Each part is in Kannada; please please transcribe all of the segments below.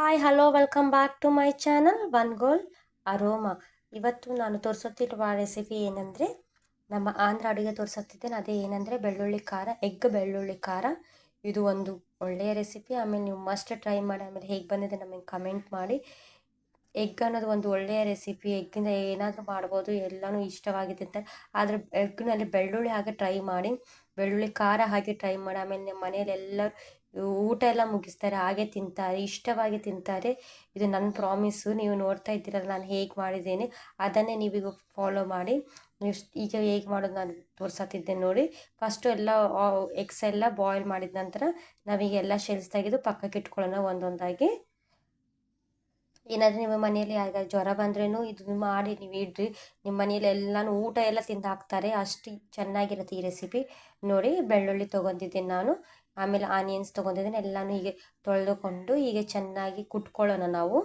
Hi hello welcome back to my channel one goal aroma. ಇವತ್ತು ನಾನು ತೋರಿಸುತ್ತಿರುವ ರೆಸಿಪಿ ಏನಂದರೆ ನಮ್ಮ ಆಂಧ್ರ ಅಡುಗೆ ತೋರಿಸುತ್ತಿದ್ದೇನೆ. ಅದೇ ಏನಂದರೆ ಬೆಳ್ಳುಳ್ಳಿ ಖಾರ, ಎಗ್ ಬೆಳ್ಳುಳ್ಳಿ ಖಾರ. ಇದು ಒಂದು ಒಳ್ಳೆಯ ರೆಸಿಪಿ. ಆಮೇಲೆ ನೀವು ಮಸ್ಟ್ ಟ್ರೈ ಮಾಡಿ, ಆಮೇಲೆ ಹೇಗೆ ಬಂದಿದೆ ನಮಗೆ ಕಮೆಂಟ್ ಮಾಡಿ. ಎಗ್ ಅನ್ನೋದು ಒಂದು ಒಳ್ಳೆಯ ರೆಸಿಪಿ. ಎಗ್ಗಿಂದ ಏನಾದರೂ ಮಾಡ್ಬೋದು, ಎಲ್ಲನೂ ಇಷ್ಟವಾಗಿದೆ ಅಂತಾರೆ. ಆದರೆ ಎಗ್ನಲ್ಲಿ ಬೆಳ್ಳುಳ್ಳಿ ಹಾಕಿ ಟ್ರೈ ಮಾಡಿ, ಬೆಳ್ಳುಳ್ಳಿ ಖಾರ ಹಾಕಿ ಟ್ರೈ ಮಾಡಿ. ಆಮೇಲೆ ನಿಮ್ಮ ಮನೇಲಿ ಎಲ್ಲರೂ ಊಟ ಎಲ್ಲ ಮುಗಿಸ್ತಾರೆ, ಹಾಗೆ ತಿಂತಾರೆ, ಇಷ್ಟವಾಗಿ ತಿಂತಾರೆ. ಇದು ನನ್ನ ಪ್ರಾಮಿಸ್ಸು. ನೀವು ನೋಡ್ತಾ ಇದ್ದೀರಲ್ಲ ನಾನು ಹೇಗೆ ಮಾಡಿದ್ದೇನೆ, ಅದನ್ನೇ ನೀವೀಗ ಫಾಲೋ ಮಾಡಿ. ನೀವು ಈಗ ಹೇಗೆ ಮಾಡೋದು ನಾನು ತೋರಿಸುತ್ತಿದ್ದೇನೆ ನೋಡಿ. ಫಸ್ಟು ಎಲ್ಲ ಎಗ್ಸ್ ಎಲ್ಲ ಬಾಯ್ಲ್ ಮಾಡಿದ ನಂತರ ನಾವೀಗ ಎಲ್ಲ ಶೆಲ್ಸ್ ತೆಗೆದು ಪಕ್ಕಕ್ಕೆ ಇಟ್ಕೊಳ್ಳೋಣ ಒಂದೊಂದಾಗಿ. ಏನಾದರೂ ನಿಮ್ಮ ಮನೆಯಲ್ಲಿ ಯಾರಿಗಾದ್ರು ಜ್ವರ ಬಂದ್ರೂ ಇದು ಮಾಡಿ ನೀವು ಇಡ್ರಿ, ನಿಮ್ಮ ಮನೆಯಲ್ಲಿ ಎಲ್ಲನೂ ಊಟ ಎಲ್ಲ ತಿಂದು ಹಾಕ್ತಾರೆ, ಅಷ್ಟು ಚೆನ್ನಾಗಿರುತ್ತೆ ಈ ರೆಸಿಪಿ. ನೋಡಿ, ಬೆಳ್ಳುಳ್ಳಿ ತೊಗೊಂಡಿದ್ದೀನಿ ನಾನು, ಆಮೇಲೆ ಆನಿಯನ್ಸ್ ತೊಗೊಂಡಿದ್ದೀನಿ. ಎಲ್ಲನೂ ಹೀಗೆ ತೊಳೆದುಕೊಂಡು ಹೀಗೆ ಚೆನ್ನಾಗಿ ಕುಟ್ಕೊಳ್ಳೋಣ ನಾವು.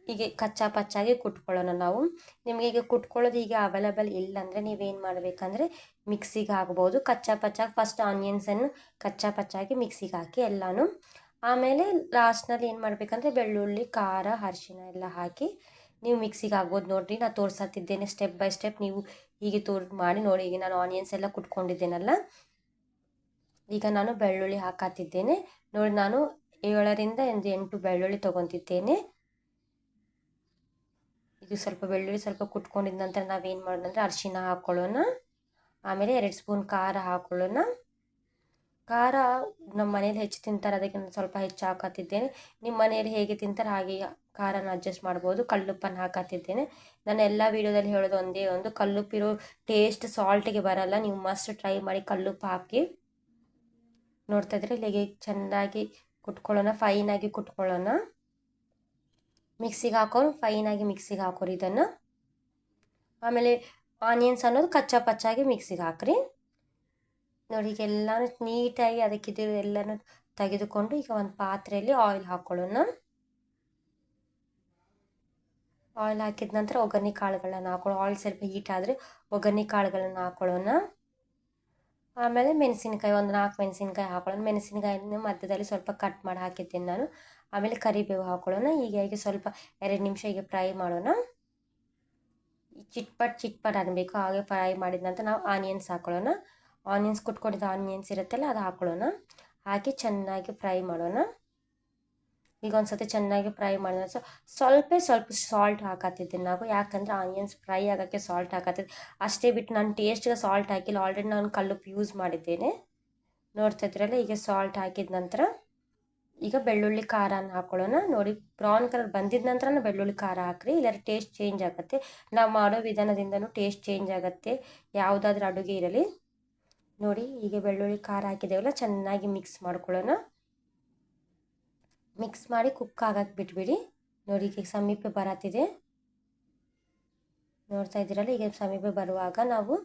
ಹೀಗೆ ಕಚ್ಚಾ ಪಚ್ಚಾಗಿ ಕುಟ್ಕೊಳ್ಳೋಣ ನಾವು. ನಿಮಗೆ ಈಗ ಕುಟ್ಕೊಳ್ಳೋದು ಈಗ ಅವೈಲೇಬಲ್ ಇಲ್ಲ ಅಂದರೆ ನೀವೇನು ಮಾಡಬೇಕಂದ್ರೆ ಮಿಕ್ಸಿಗೆ ಹಾಕ್ಬೋದು. ಕಚ್ಚಾ ಪಚ್ಚಾಗಿ ಫಸ್ಟ್ ಆನಿಯನ್ಸನ್ನು ಕಚ್ಚಾ ಪಚ್ಚಾಗಿ ಮಿಕ್ಸಿಗೆ ಹಾಕಿ ಎಲ್ಲನೂ. ಆಮೇಲೆ ಲಾಸ್ಟ್ನಲ್ಲಿ ಏನು ಮಾಡಬೇಕಂದ್ರೆ ಬೆಳ್ಳುಳ್ಳಿ, ಖಾರ, ಅರಿಶಿನ ಎಲ್ಲ ಹಾಕಿ ನೀವು ಮಿಕ್ಸಿಗೆ ಹಾಕ್ಬೋದು. ನೋಡಿರಿ, ನಾನು ತೋರಿಸುತ್ತಿದ್ದೇನೆ ಸ್ಟೆಪ್ ಬೈ ಸ್ಟೆಪ್. ನೀವು ಹೀಗೆ ಮಾಡಿ ನೋಡಿ. ಈಗ ನಾನು ಆನಿಯನ್ಸ್ ಎಲ್ಲ ಕುಟ್ಕೊಂಡಿದ್ದೇನಲ್ಲ, ಈಗ ನಾನು ಬೆಳ್ಳುಳ್ಳಿ ಹಾಕಾತಿದ್ದೇನೆ ನೋಡಿ. ನಾನು 7ರಿಂದ 8 ಬೆಳ್ಳುಳ್ಳಿ ತೊಗೊತಿದ್ದೇನೆ. ಇದು ಸ್ವಲ್ಪ ಬೆಳ್ಳುಳ್ಳಿ ಸ್ವಲ್ಪ ಕುಟ್ಕೊಂಡಿದ ನಂತರ ನಾವೇನು ಮಾಡೋಣ ಅಂದರೆ ಅರಿಶಿನ ಹಾಕ್ಕೊಳ್ಳೋಣ. ಆಮೇಲೆ 2 ಸ್ಪೂನ್ ಖಾರ ಹಾಕ್ಕೊಳ್ಳೋಣ. ಖಾರ ನಮ್ಮ ಮನೇಲಿ ಹೆಚ್ಚು ತಿಂತಾರೆ, ಅದಕ್ಕೆ ನಾನು ಸ್ವಲ್ಪ ಹೆಚ್ಚು ಹಾಕತ್ತಿದ್ದೇನೆ. ನಿಮ್ಮ ಮನೆಯಲ್ಲಿ ಹೇಗೆ ತಿಂತಾರೆ ಹಾಗೆ ಖಾರನ ಅಡ್ಜಸ್ಟ್ ಮಾಡ್ಬೋದು. ಕಲ್ಲುಪ್ಪನ್ನು ಹಾಕತ್ತಿದ್ದೇನೆ. ನಾನು ಎಲ್ಲ ವೀಡಿಯೋದಲ್ಲಿ ಹೇಳೋದು ಒಂದೇ ಒಂದು, ಕಲ್ಲುಪ್ಪಿರೋ ಟೇಸ್ಟ್ ಸಾಲ್ಟಿಗೆ ಬರಲ್ಲ. ನೀವು ಮಸ್ಟ್ ಟ್ರೈ ಮಾಡಿ ಕಲ್ಲುಪ್ಪು ಹಾಕಿ. ನೋಡ್ತಾ ಇದ್ರೆ ಇಲ್ಲಿಗೆ ಚೆನ್ನಾಗಿ ಕುಟ್ಕೊಳ್ಳೋಣ, ಫೈನಾಗಿ ಕುಟ್ಕೊಳ್ಳೋಣ. ಮಿಕ್ಸಿಗೆ ಹಾಕೋರು ಫೈನಾಗಿ ಮಿಕ್ಸಿಗೆ ಹಾಕೋರು ಇದನ್ನು. ಆಮೇಲೆ ಆನಿಯನ್ಸ್ ಅನ್ನೋದು ಕಚ್ಚಾ ಪಚ್ಚಾಗಿ ಮಿಕ್ಸಿಗೆ ಹಾಕ್ರಿ ನೋಡಿ. ಈಗ ಎಲ್ಲನೂ ನೀಟಾಗಿ ಅದಕ್ಕಿದ್ದು ಎಲ್ಲನೂ ತೆಗೆದುಕೊಂಡು ಈಗ ಒಂದು ಪಾತ್ರೆಯಲ್ಲಿ ಆಯಿಲ್ ಹಾಕ್ಕೊಳ್ಳೋಣ. ಆಯಿಲ್ ಹಾಕಿದ ನಂತರ ಒಗ್ಗರಣೆ ಕಾಳುಗಳನ್ನು ಹಾಕೊಳ್ಳೋ. ಆಯಿಲ್ ಸ್ವಲ್ಪ ಹೀಟ್ ಆದರೆ ಒಗ್ಗರಣೆ ಕಾಳುಗಳನ್ನು ಹಾಕ್ಕೊಳ್ಳೋಣ. ಆಮೇಲೆ ಮೆಣಸಿನ್ಕಾಯಿ ಒಂದು 4 ಮೆಣಸಿನ್ಕಾಯಿ ಹಾಕೊಳ್ಳೋಣ. ಮೆಣಸಿನ್ಕಾಯಿನ ಮಧ್ಯದಲ್ಲಿ ಸ್ವಲ್ಪ ಕಟ್ ಮಾಡಿ ಹಾಕಿದ್ದೀನಿ ನಾನು. ಆಮೇಲೆ ಕರಿಬೇವು ಹಾಕ್ಕೊಳ್ಳೋಣ. ಹೀಗೆ ಸ್ವಲ್ಪ 2 ನಿಮಿಷ ಹೀಗೆ ಫ್ರೈ ಮಾಡೋಣ. ಚಿಟ್ಪಟ್ ಅನ್ನಬೇಕು. ಹಾಗೆ ಫ್ರೈ ಮಾಡಿದ ನಂತರ ನಾವು ಆನಿಯನ್ಸ್ ಹಾಕ್ಕೊಳ್ಳೋಣ. ಆನಿಯನ್ಸ್ ಕುಟ್ಕೊಂಡಿದ್ದು ಆನಿಯನ್ಸ್ ಇರುತ್ತಲ್ಲ ಅದು ಹಾಕ್ಕೊಳ್ಳೋಣ. ಹಾಕಿ ಚೆನ್ನಾಗಿ ಫ್ರೈ ಮಾಡೋಣ. ಈಗ ಒಂದು ಸತಿ ಚೆನ್ನಾಗಿ ಫ್ರೈ ಮಾಡೋಣ. ಸ್ವಲ್ಪ ಸಾಲ್ಟ್ ಹಾಕತ್ತಿದ್ದೀನಿ ನಾವು, ಯಾಕಂದರೆ ಆನಿಯನ್ಸ್ ಫ್ರೈ ಆಗೋಕ್ಕೆ ಸಾಲ್ಟ್ ಹಾಕತ್ತಿದ್ದೆ ಅಷ್ಟೇ ಬಿಟ್ಟು ನಾನು ಟೇಸ್ಟ್ಗೆ ಸಾಲ್ಟ್ ಹಾಕಿಲ್ಲ. ಆಲ್ರೆಡಿ ನಾನು ಕಲ್ಲುಪ್ಪು ಯೂಸ್ ಮಾಡಿದ್ದೇನೆ. ನೋಡ್ತಾ ಇದ್ರಲ್ಲ, ಈಗ ಸಾಲ್ಟ್ ಹಾಕಿದ ನಂತರ ಈಗ ಬೆಳ್ಳುಳ್ಳಿ ಖಾರನ ಹಾಕ್ಕೊಳ್ಳೋಣ. ನೋಡಿ, ಬ್ರೌನ್ ಕಲರ್ ಬಂದಿದ ನಂತರ ಬೆಳ್ಳುಳ್ಳಿ ಖಾರ ಹಾಕ್ರಿ, ಇಲ್ಲಾಂದ್ರೆ ಟೇಸ್ಟ್ ಚೇಂಜ್ ಆಗುತ್ತೆ. ನಾವು ಮಾಡೋ ವಿಧಾನದಿಂದನೂ ಟೇಸ್ಟ್ ಚೇಂಜ್ ಆಗುತ್ತೆ, ಯಾವುದಾದ್ರೂ ಅಡುಗೆ ಇರಲಿ. ನೋಡಿ, ಈಗ ಬೆಳ್ಳುಳ್ಳಿ ಖಾರ ಹಾಕಿದ್ದೇವಲ್ಲ, ಚೆನ್ನಾಗಿ ಮಿಕ್ಸ್ ಮಾಡ್ಕೊಳ್ಳೋಣ. ಮಿಕ್ಸ್ ಮಾಡಿ ಕುಕ್ ಆಗಕ್ಕೆ ಬಿಟ್ಬಿಡಿ. ನೋಡಿ, ಈಗ ಸಮೀಪ ಬರತ್ತಿದೆ. ನೋಡ್ತಾ ಇದ್ದೀರಲ್ಲ, ಈಗ ಸಮೀಪ ಬರುವಾಗ ನಾವು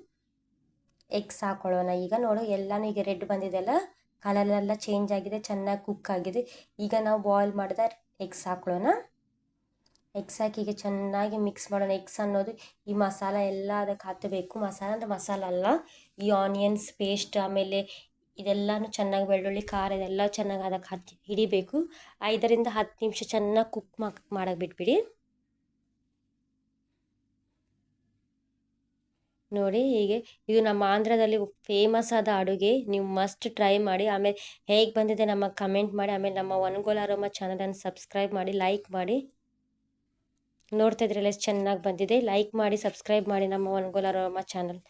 ಎಗ್ಸ್ ಹಾಕ್ಕೊಳ್ಳೋಣ. ಈಗ ನೋಡಿ, ಎಲ್ಲನೂ ಈಗ ರೆಡ್ ಬಂದಿದೆಲ್ಲ, ಕಲರೆಲ್ಲ ಚೇಂಜ್ ಆಗಿದೆ, ಚೆನ್ನಾಗಿ ಕುಕ್ ಆಗಿದೆ. ಈಗ ನಾವು ಬಾಯ್ಲ್ ಮಾಡಿದ ಎಗ್ಸ್ ಹಾಕ್ಕೊಳ್ಳೋಣ. ಎಗ್ಸ್ ಹಾಕಿ ಈಗ ಚೆನ್ನಾಗಿ ಮಿಕ್ಸ್ ಮಾಡೋಣ. ಎಗ್ಸ್ ಅನ್ನೋದು ಈ ಮಸಾಲ ಎಲ್ಲ ಅದಕ್ಕೆ ಹತ್ತಬೇಕು. ಮಸಾಲ ಅಂದರೆ ಮಸಾಲ ಅಲ್ಲ, ಈ ಆನಿಯನ್ಸ್ ಪೇಸ್ಟ್ ಆಮೇಲೆ ಇದೆಲ್ಲನೂ ಚೆನ್ನಾಗಿ ಬೆಳ್ಳುಳ್ಳಿ ಖಾರ ಇದೆಲ್ಲ ಚೆನ್ನಾಗಿ ಅದಕ್ಕೆ ಹಿಡಿಬೇಕು. 5ರಿಂದ 10 ನಿಮಿಷ ಚೆನ್ನಾಗಿ ಕುಕ್ ಮಾಡಕ್ಕೆ ಬಿಟ್ಬಿಡಿ. ನೋಡಿ, ಹೀಗೆ ಇದು ನಮ್ಮ ಆಂಧ್ರದಲ್ಲಿ ಫೇಮಸ್ ಆದ ಅಡುಗೆ. ನೀವು ಮಸ್ಟ್ ಟ್ರೈ ಮಾಡಿ. ಆಮೇಲೆ ಹೇಗೆ ಬಂದಿದೆ ನಮಗೆ ಕಮೆಂಟ್ ಮಾಡಿ. ಆಮೇಲೆ ನಮ್ಮ ಒನ್ ಗೋಲ್ ಅರೋಮಾ ಚಾನಲನ್ನು ಸಬ್ಸ್ಕ್ರೈಬ್ ಮಾಡಿ, ಲೈಕ್ ಮಾಡಿ. ನೋಡ್ತಾ ಇದ್ರಲ್ಲ ಎಷ್ಟು ಚೆನ್ನಾಗಿ ಬಂದಿದೆ. ಲೈಕ್ ಮಾಡಿ, ಸಬ್ಸ್ಕ್ರೈಬ್ ಮಾಡಿ ನಮ್ಮ ಒನ್ ಗೋಲ್ ಅರೋಮಾ ಚಾನಲ್.